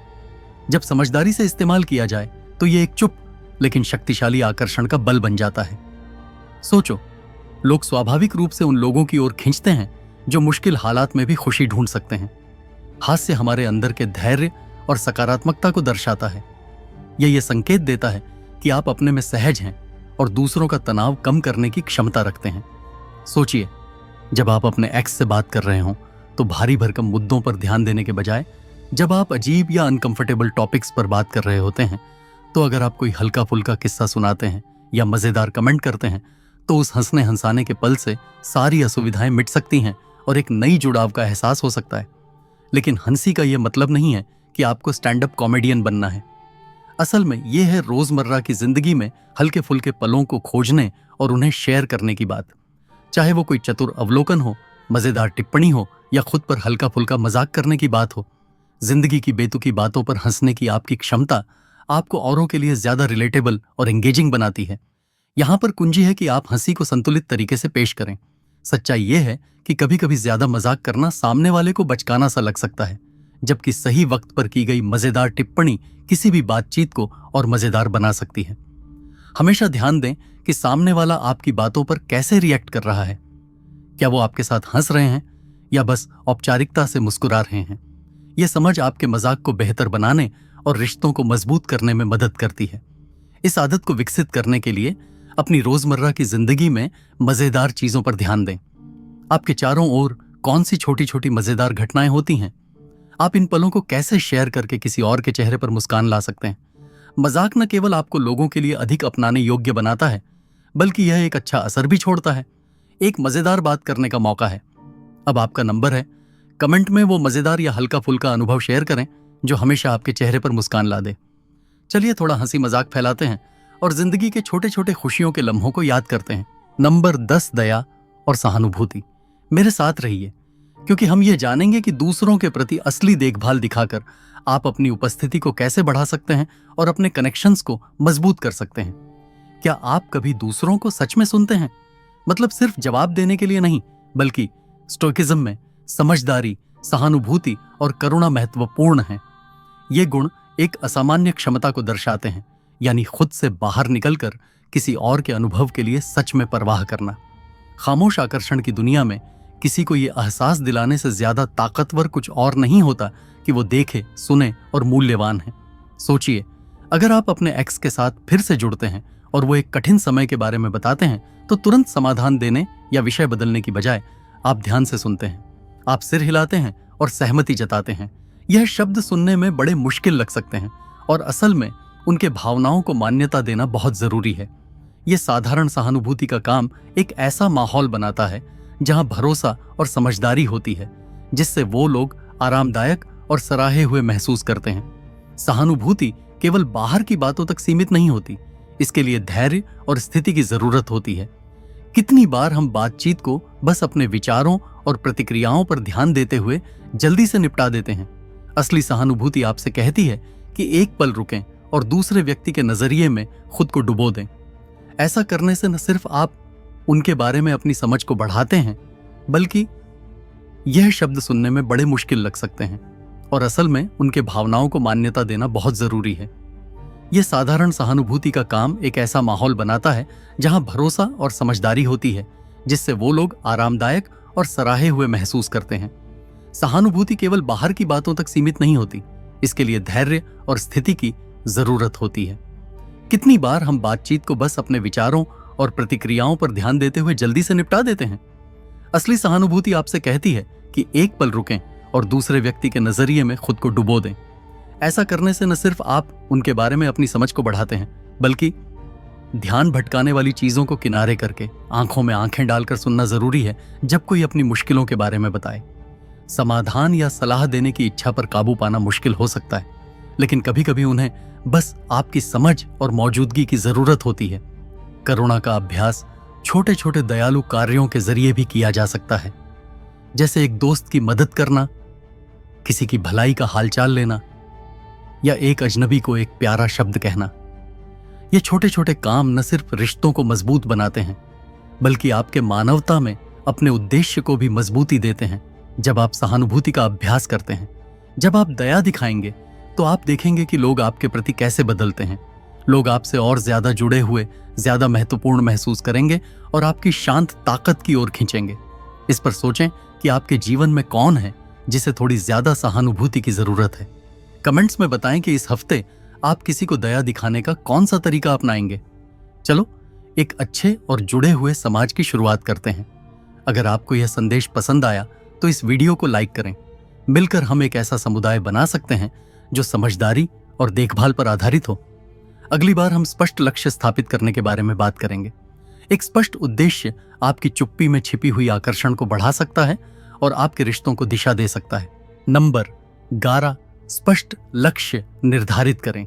जब समझदारी से इस्तेमाल किया जाए तो ये एक चुप लेकिन शक्तिशाली आकर्षण का बल बन जाता है। सोचो, लोग स्वाभाविक रूप से उन लोगों की ओर खींचते हैं जो मुश्किल हालात में भी खुशी ढूंढ सकते हैं। हास्य हमारे अंदर के धैर्य और सकारात्मकता को दर्शाता है। यह संकेत देता है कि आप अपने में सहज हैं और दूसरों का तनाव कम करने की क्षमता रखते हैं। सोचिए, जब आप अपने एक्स से बात कर रहे हों तो भारी भरकम मुद्दों पर ध्यान देने के बजाय जब आप अजीब या अनकंफर्टेबल टॉपिक्स पर बात कर रहे होते हैं, तो अगर आप कोई हल्का फुल्का किस्सा सुनाते हैं या मजेदार कमेंट करते हैं तो उस हंसने हंसाने के पल से सारी असुविधाएं मिट सकती हैं और एक नई जुड़ाव का एहसास हो सकता है। लेकिन हंसी का यह मतलब नहीं है कि आपको स्टैंड अप कॉमेडियन बनना है। असल में यह है रोजमर्रा की जिंदगी में हल्के फुल्के पलों को खोजने और उन्हें शेयर करने की बात। चाहे वो कोई चतुर अवलोकन हो, मजेदार टिप्पणी हो या खुद पर हल्का फुल्का मजाक करने की बात हो, जिंदगी की बेतुकी बातों पर हंसने की आपकी क्षमता आपको औरों के लिए ज्यादा रिलेटेबल और एंगेजिंग बनाती है। यहां पर कुंजी है कि आप हंसी को संतुलित तरीके से पेश करें। सच्चाई यह है कि कभी कभी ज्यादा मजाक करना सामने वाले को बचकाना सा लग सकता है, जबकि सही वक्त पर की गई मजेदार टिप्पणी किसी भी बातचीत को और मजेदार बना सकती है। हमेशा ध्यान दें कि सामने वाला आपकी बातों पर कैसे रिएक्ट कर रहा है। क्या वो आपके साथ हंस रहे हैं या बस औपचारिकता से मुस्कुरा रहे हैं। यह समझ आपके मजाक को बेहतर बनाने और रिश्तों को मजबूत करने में मदद करती है। इस आदत को विकसित करने के लिए अपनी रोजमर्रा की जिंदगी में मजेदार चीजों पर ध्यान दें। आपके चारों ओर कौन सी छोटी छोटी मजेदार घटनाएं होती हैं? आप इन पलों को कैसे शेयर करके किसी और के चेहरे पर मुस्कान ला सकते हैं? मजाक न केवल आपको लोगों के लिए अधिक अपनाने योग्य बनाता है, बल्कि यह एक अच्छा असर भी छोड़ता है। एक मजेदार बात करने का मौका है। अब आपका नंबर है। कमेंट में वो मजेदार या हल्का फुल्का अनुभव शेयर करें जो हमेशा आपके चेहरे पर मुस्कान ला दे। चलिए थोड़ा हंसी मजाक फैलाते हैं और जिंदगी के छोटे छोटे खुशियों के लम्हों को याद करते हैं। नंबर 10, दया और सहानुभूति। मेरे साथ रहिए, क्योंकि हम ये जानेंगे कि दूसरों के प्रति असली देखभाल दिखाकर आप अपनी उपस्थिति को कैसे बढ़ा सकते हैं और अपने कनेक्शंस को मजबूत कर सकते हैं। क्या आप कभी दूसरों को सच में सुनते हैं? मतलब सिर्फ जवाब देने के लिए नहीं, बल्कि स्टोइकिज्म में समझदारी, सहानुभूति और करुणा महत्वपूर्ण हैं। ये गुण एक असामान्य क्षमता को दर्शाते हैं, यानी खुद से बाहर निकलकर किसी और के अनुभव के लिए सच में परवाह करना। खामोश आकर्षण की दुनिया में किसी को ये एहसास दिलाने से ज्यादा ताकतवर कुछ और नहीं होता कि वो देखे, सुने और मूल्यवान है। सोचिए, अगर आप अपने एक्स के साथ फिर से जुड़ते हैं और वो एक कठिन समय के बारे में बताते हैं, तो तुरंत समाधान देने या विषय बदलने की बजाय आप ध्यान से सुनते हैं। आप सिर हिलाते हैं और सहमति जताते हैं। यह शब्द सुनने में बड़े मुश्किल लग सकते हैं और असल में उनके भावनाओं को मान्यता देना बहुत जरूरी है। यह साधारण सहानुभूति का काम एक ऐसा माहौल बनाता है जहां भरोसा और समझदारी होती है, जिससे वो लोग आरामदायक और सराहे हुए महसूस करते हैं। सहानुभूति केवल बाहर की बातों तक सीमित नहीं होती, इसके लिए धैर्य और स्थिति की जरूरत होती है। कितनी बार हम बातचीत को बस अपने विचारों और प्रतिक्रियाओं पर ध्यान देते हुए जल्दी से निपटा देते हैं। असली सहानुभूति आपसे कहती है कि एक पल रुकें और दूसरे व्यक्ति के नजरिए में खुद को डुबो दें। ऐसा करने से न सिर्फ आप उनके बारे में अपनी समझ को बढ़ाते हैं, बल्कि यह शब्द सुनने में बड़े मुश्किल लग सकते हैं और असल में उनके भावनाओं को मान्यता देना बहुत जरूरी है। यह साधारण सहानुभूति का काम एक ऐसा माहौल बनाता है जहां भरोसा और समझदारी होती है, जिससे वो लोग आरामदायक और सराहे हुए महसूस करते हैं। सहानुभूति केवल बाहर की बातों तक सीमित नहीं होती, इसके लिए धैर्य और स्थिति की जरूरत होती है। कितनी बार हम बातचीत को बस अपने विचारों और प्रतिक्रियाओं पर ध्यान देते हुए जल्दी से निपटा देते हैं। असली सहानुभूति आपसे कहती है कि एक पल रुकें और दूसरे व्यक्ति के नजरिए में खुद को डुबो दें। ऐसा करने से न सिर्फ आप उनके बारे में अपनी समझ को बढ़ाते हैं, बल्कि ध्यान भटकाने वाली चीजों को किनारे करके आंखों में आंखें डालकर सुनना जरूरी है जब कोई अपनी मुश्किलों के बारे में बताए। समाधान या सलाह देने की इच्छा पर काबू पाना मुश्किल हो सकता है, लेकिन कभी कभी उन्हें बस आपकी समझ और मौजूदगी की जरूरत होती है। करुणा का अभ्यास छोटे छोटे दयालु कार्यों के जरिए भी किया जा सकता है, जैसे एक दोस्त की मदद करना, किसी की भलाई का हालचाल लेना या एक अजनबी को एक प्यारा शब्द कहना। ये छोटे छोटे काम न सिर्फ रिश्तों को मजबूत बनाते हैं, बल्कि आपके मानवता में अपने उद्देश्य को भी मजबूती देते हैं। जब आप सहानुभूति का अभ्यास करते हैं, जब आप दया दिखाएंगे, तो आप देखेंगे कि लोग आपके प्रति कैसे बदलते हैं। लोग आपसे और ज्यादा जुड़े हुए, ज्यादा महत्वपूर्ण महसूस करेंगे और आपकी शांत ताकत की ओर खींचेंगे। इस पर सोचें कि आपके जीवन में कौन है जिसे थोड़ी ज्यादा सहानुभूति की जरूरत है। कमेंट्स में बताएं कि इस हफ्ते आप किसी को दया दिखाने का कौन सा तरीका अपनाएंगे। चलो एक अच्छे और जुड़े हुए समाज की शुरुआत करते हैं। अगर आपको यह संदेश पसंद आया तो इस वीडियो को लाइक करें। मिलकर हम एक ऐसा समुदाय बना सकते हैं जो समझदारी और देखभाल पर आधारित हो। अगली बार हम स्पष्ट लक्ष्य स्थापित करने के बारे में बात करेंगे। एक स्पष्ट उद्देश्य आपकी चुप्पी में छिपी हुई आकर्षण को बढ़ा सकता है और आपके रिश्तों को दिशा दे सकता है। नंबर 11, स्पष्ट लक्ष्य निर्धारित करें।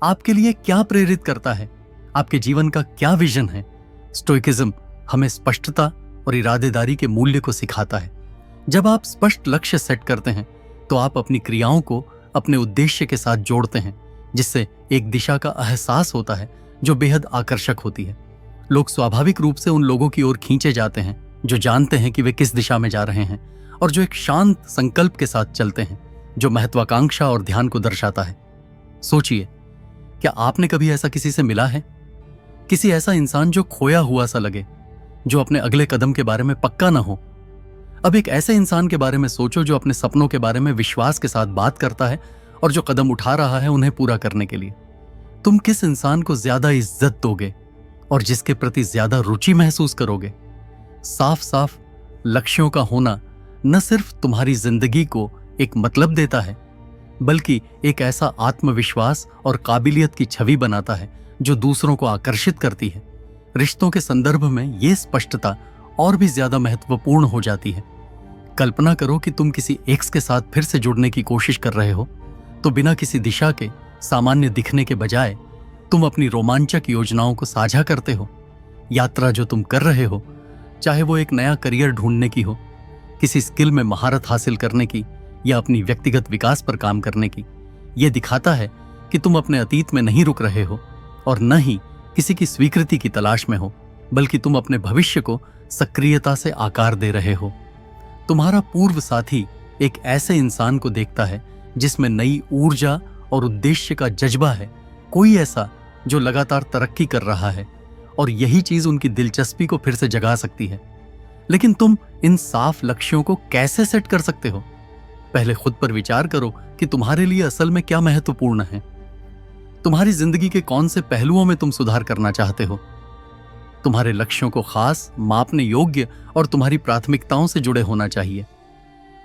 आपके लिए क्या प्रेरित करता है? आपके जीवन का क्या विजन है? स्टोइकिज्म हमें स्पष्टता और इरादेदारी के मूल्य को सिखाता है। जब आप स्पष्ट लक्ष्य सेट करते हैं, तो आप अपनी क्रियाओं को अपने उद्देश्य के साथ जोड़ते हैं, जिससे एक दिशा का एहसास होता है जो बेहद आकर्षक होती है। लोग स्वाभाविक रूप से उन लोगों की ओर खींचे जाते हैं जो जानते हैं कि वे किस दिशा में जा रहे हैं और जो एक शांत संकल्प के साथ चलते हैं, जो महत्वाकांक्षा और ध्यान को दर्शाता है। सोचिए, क्या आपने कभी ऐसा किसी से मिला है? किसी ऐसा इंसान जो खोया हुआ सा लगे, जो अपने अगले कदम के बारे में पक्का ना हो। अब एक ऐसे इंसान के बारे में सोचो जो अपने सपनों के बारे में विश्वास के साथ बात करता है और जो कदम उठा रहा है उन्हें पूरा करने के लिए। तुम किस इंसान को ज्यादा इज्जत दोगे और जिसके प्रति ज्यादा रुचि महसूस करोगे? साफ साफ लक्ष्यों का होना न सिर्फ तुम्हारी जिंदगी को एक मतलब देता है, बल्कि एक ऐसा आत्मविश्वास और काबिलियत की छवि बनाता है जो दूसरों को आकर्षित करती है। रिश्तों के संदर्भ में यह स्पष्टता और भी ज्यादा महत्वपूर्ण हो जाती है। कल्पना करो कि तुम किसी एक्स के साथ फिर से जुड़ने की कोशिश कर रहे हो, तो बिना किसी दिशा के सामान्य दिखने के बजाय तुम अपनी रोमांचक योजनाओं को साझा करते हो। यात्रा जो तुम कर रहे हो, चाहे वो एक नया करियर ढूंढने की हो, किसी स्किल में महारत हासिल करने की या अपनी व्यक्तिगत विकास पर काम करने की, यह दिखाता है कि तुम अपने अतीत में नहीं रुक रहे हो और न ही किसी की स्वीकृति की तलाश में हो, बल्कि तुम अपने भविष्य को सक्रियता से आकार दे रहे हो। तुम्हारा पूर्व साथी एक ऐसे इंसान को देखता है जिसमें नई ऊर्जा और उद्देश्य का जज्बा है, कोई ऐसा जो लगातार तरक्की कर रहा है, और यही चीज उनकी दिलचस्पी को फिर से जगा सकती है। लेकिन तुम इन साफ लक्ष्यों को कैसे सेट कर सकते हो? पहले खुद पर विचार करो कि तुम्हारे लिए असल में क्या महत्वपूर्ण है। तुम्हारी जिंदगी के कौन से पहलुओं में तुम सुधार करना चाहते हो? तुम्हारे लक्ष्यों को खास, मापने योग्य और तुम्हारी प्राथमिकताओं से जुड़े होना चाहिए।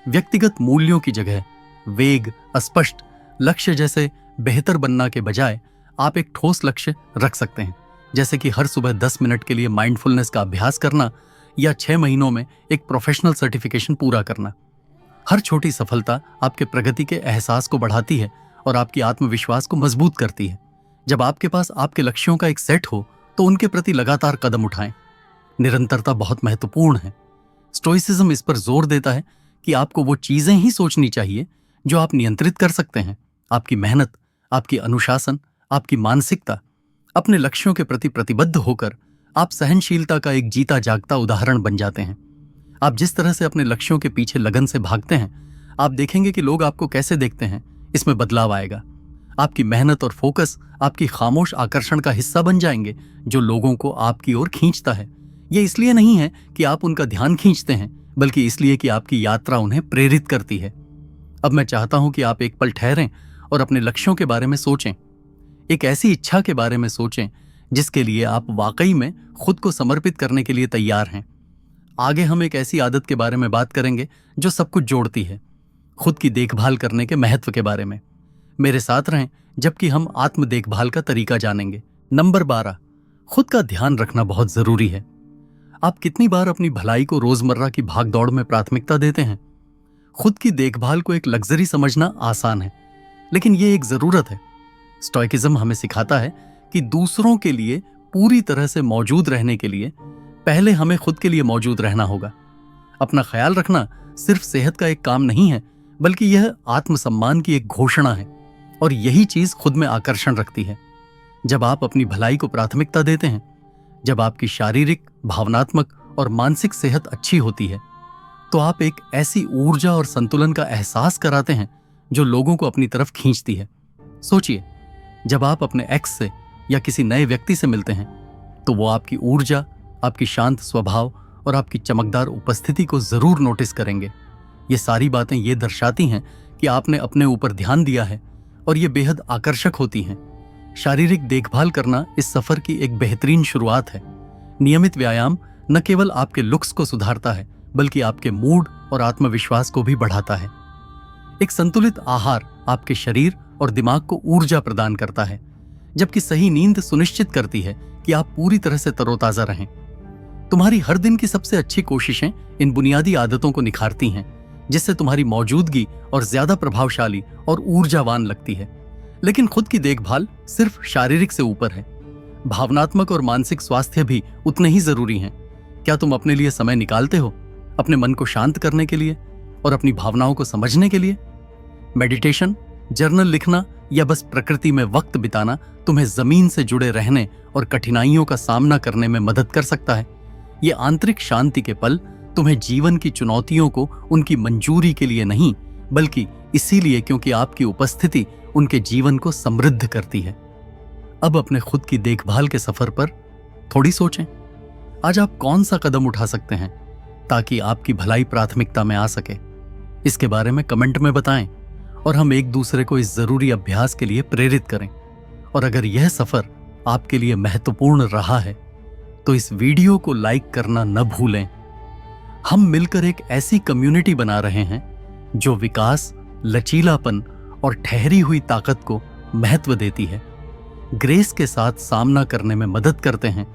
व्यक्तिगत मूल्यों की जगह वेग, अस्पष्ट लक्ष्य जैसे बेहतर बनना के बजाय आप एक ठोस लक्ष्य रख सकते हैं, जैसे कि हर सुबह 10 मिनट के लिए माइंडफुलनेस का अभ्यास करना या 6 महीनों में एक प्रोफेशनल सर्टिफिकेशन पूरा करना। हर छोटी सफलता आपके प्रगति के एहसास को बढ़ाती है और आपकी आत्मविश्वास को मजबूत करती है। जब आपके पास आपके लक्ष्यों का एक सेट हो तो उनके प्रति लगातार कदम उठाएं। निरंतरता बहुत महत्वपूर्ण है। स्टोइसिज्म इस पर जोर देता है कि आपको वो चीजें ही सोचनी चाहिए जो आप नियंत्रित कर सकते हैं। आपकी मेहनत, आपकी अनुशासन, आपकी मानसिकता। अपने लक्ष्यों के प्रति प्रतिबद्ध होकर आप सहनशीलता का एक जीता जागता उदाहरण बन जाते हैं। आप जिस तरह से अपने लक्ष्यों के पीछे लगन से भागते हैं, आप देखेंगे कि लोग आपको कैसे देखते हैं, इसमें बदलाव आएगा। आपकी मेहनत और फोकस आपकी खामोश आकर्षण का हिस्सा बन जाएंगे जो लोगों को आपकी ओर खींचता है। यह इसलिए नहीं है कि आप उनका ध्यान खींचते हैं, बल्कि इसलिए कि आपकी यात्रा उन्हें प्रेरित करती है। अब मैं चाहता हूं कि आप एक पल ठहरें और अपने लक्ष्यों के बारे में सोचें। एक ऐसी इच्छा के बारे में सोचें जिसके लिए आप वाकई में खुद को समर्पित करने के लिए तैयार हैं। आगे हम एक ऐसी आदत के बारे में बात करेंगे जो सब कुछ जोड़ती है, खुद की देखभाल करने के महत्व के बारे में। मेरे साथ रहें जबकि हम आत्म देखभाल का तरीका जानेंगे। नंबर 12, खुद का ध्यान रखना बहुत जरूरी है। आप कितनी बार अपनी भलाई को रोजमर्रा की भागदौड़ में प्राथमिकता देते हैं? खुद की देखभाल को एक लग्जरी समझना आसान है, लेकिन यह एक जरूरत है। स्टोइकिज्म हमें सिखाता है कि दूसरों के लिए पूरी तरह से मौजूद रहने के लिए पहले हमें खुद के लिए मौजूद रहना होगा। अपना ख्याल रखना सिर्फ सेहत का एक काम नहीं है, बल्कि यह आत्मसम्मान की एक घोषणा है, और यही चीज खुद में आकर्षण रखती है। जब आप अपनी भलाई को प्राथमिकता देते हैं, जब आपकी शारीरिक, भावनात्मक और मानसिक सेहत अच्छी होती है, तो आप एक ऐसी ऊर्जा और संतुलन का एहसास कराते हैं जो लोगों को अपनी तरफ खींचती है। सोचिए, जब आप अपने एक्स से या किसी नए व्यक्ति से मिलते हैं तो वो आपकी ऊर्जा, आपकी शांत स्वभाव और आपकी चमकदार उपस्थिति को जरूर नोटिस करेंगे। ये सारी बातें ये दर्शाती हैं कि आपने अपने ऊपर ध्यान दिया है, और ये बेहद आकर्षक होती हैं। शारीरिक देखभाल करना इस सफर की एक बेहतरीन शुरुआत है। नियमित व्यायाम न केवल आपके लुक्स को सुधारता है, बल्कि आपके मूड और आत्मविश्वास को भी बढ़ाता है। एक संतुलित आहार आपके शरीर और दिमाग को ऊर्जा प्रदान करता है, जबकि सही नींद सुनिश्चित करती है कि आप पूरी तरह से तरोताजा रहें। तुम्हारी हर दिन की सबसे अच्छी कोशिशें इन बुनियादी आदतों को निखारती हैं, जिससे तुम्हारी मौजूदगी और ज्यादा प्रभावशाली और ऊर्जावान लगती है। लेकिन खुद की देखभाल सिर्फ शारीरिक से ऊपर है। भावनात्मक और मानसिक स्वास्थ्य भी उतने ही जरूरी हैं। क्या तुम अपने लिए समय निकालते हो, अपने मन को शांत करने के लिए और अपनी भावनाओं को समझने के लिए? मेडिटेशन, जर्नल लिखना या बस प्रकृति में वक्त बिताना तुम्हें जमीन से जुड़े रहने और कठिनाइयों का सामना करने में मदद कर सकता है। ये आंतरिक शांति के पल तुम्हें जीवन की चुनौतियों को उनकी मंजूरी के लिए नहीं, बल्कि इसीलिए क्योंकि आपकी उपस्थिति उनके जीवन को समृद्ध करती है। अब अपने खुद की देखभाल के सफर पर थोड़ी सोचें, आज आप कौन सा कदम उठा सकते हैं ताकि आपकी भलाई प्राथमिकता में आ सके। इसके बारे में कमेंट में बताएं और हम एक दूसरे को इस जरूरी अभ्यास के लिए प्रेरित करें। और अगर यह सफर आपके लिए महत्वपूर्ण रहा है तो इस वीडियो को लाइक करना न भूलें। हम मिलकर एक ऐसी कम्युनिटी बना रहे हैं जो विकास, लचीलापन और ठहरी हुई ताकत को महत्व देती है, ग्रेस के साथ सामना करने में मदद करते हैं,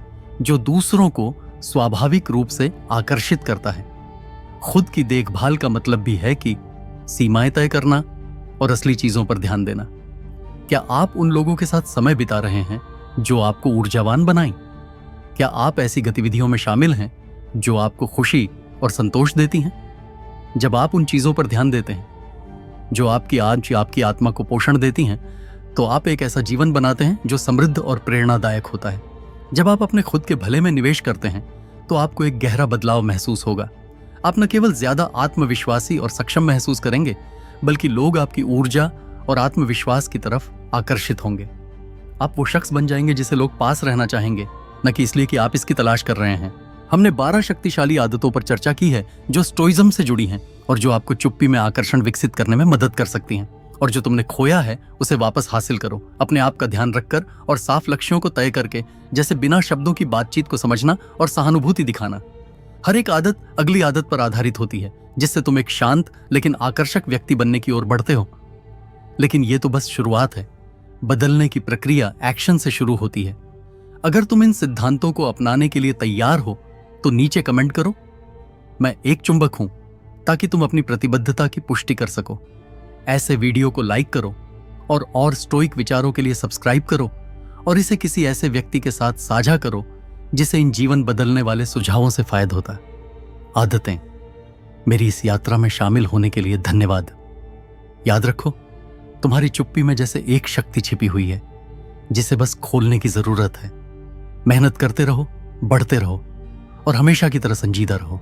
जो दूसरों को स्वाभाविक रूप से आकर्षित करता है। खुद की देखभाल का मतलब भी है कि सीमाएं तय करना और असली चीजों पर ध्यान देना। क्या आप उन लोगों के साथ समय बिता रहे हैं जो आपको ऊर्जावान बनाएं? क्या आप ऐसी गतिविधियों में शामिल हैं जो आपको खुशी और संतोष देती हैं? जब आप उन चीजों पर ध्यान देते हैं जो आपकी आत्मा को पोषण देती हैं, तो आप एक ऐसा जीवन बनाते हैं जो समृद्ध और प्रेरणादायक होता है। जब आप अपने खुद के भले में निवेश करते हैं तो आपको एक गहरा बदलाव महसूस होगा। आप न केवल ज्यादा आत्मविश्वासी और सक्षम महसूस करेंगे, बल्कि लोग आपकी ऊर्जा और आत्मविश्वास की तरफ आकर्षित होंगे। आप वो शख्स बन जाएंगे जिसे लोग पास रहना चाहेंगे, न कि इसलिए कि आप इसकी तलाश कर रहे हैं। हमने 12 शक्तिशाली आदतों पर चर्चा की है जो स्टोइज्म से जुड़ी हैं और जो आपको चुप्पी में आकर्षण विकसित करने में मदद कर सकती हैं। और जो तुमने खोया है उसे वापस हासिल करो, अपने आप का ध्यान रखकर और साफ लक्ष्यों को तय करके, जैसे बिना शब्दों की बातचीत को समझना और सहानुभूति दिखाना। हर एक आदत अगली आदत पर आधारित होती है, जिससे तुम एक शांत लेकिन आकर्षक व्यक्ति बनने की ओर बढ़ते हो। लेकिन ये तो बस शुरुआत है। बदलने की प्रक्रिया एक्शन से शुरू होती है। अगर तुम इन सिद्धांतों को अपनाने के लिए तैयार हो तो नीचे कमेंट करो, मैं एक चुंबक हूं, ताकि तुम अपनी प्रतिबद्धता की पुष्टि कर सको। ऐसे वीडियो को लाइक करो और स्टोइक विचारों के लिए सब्सक्राइब करो और इसे किसी ऐसे व्यक्ति के साथ साझा करो जिसे इन जीवन बदलने वाले सुझावों से फायदा होता है। आदतें, मेरी इस यात्रा में शामिल होने के लिए धन्यवाद। याद रखो, तुम्हारी चुप्पी में जैसे एक शक्ति छिपी हुई है जिसे बस खोलने की जरूरत है। मेहनत करते रहो, बढ़ते रहो और हमेशा की तरह संजीदा रहो।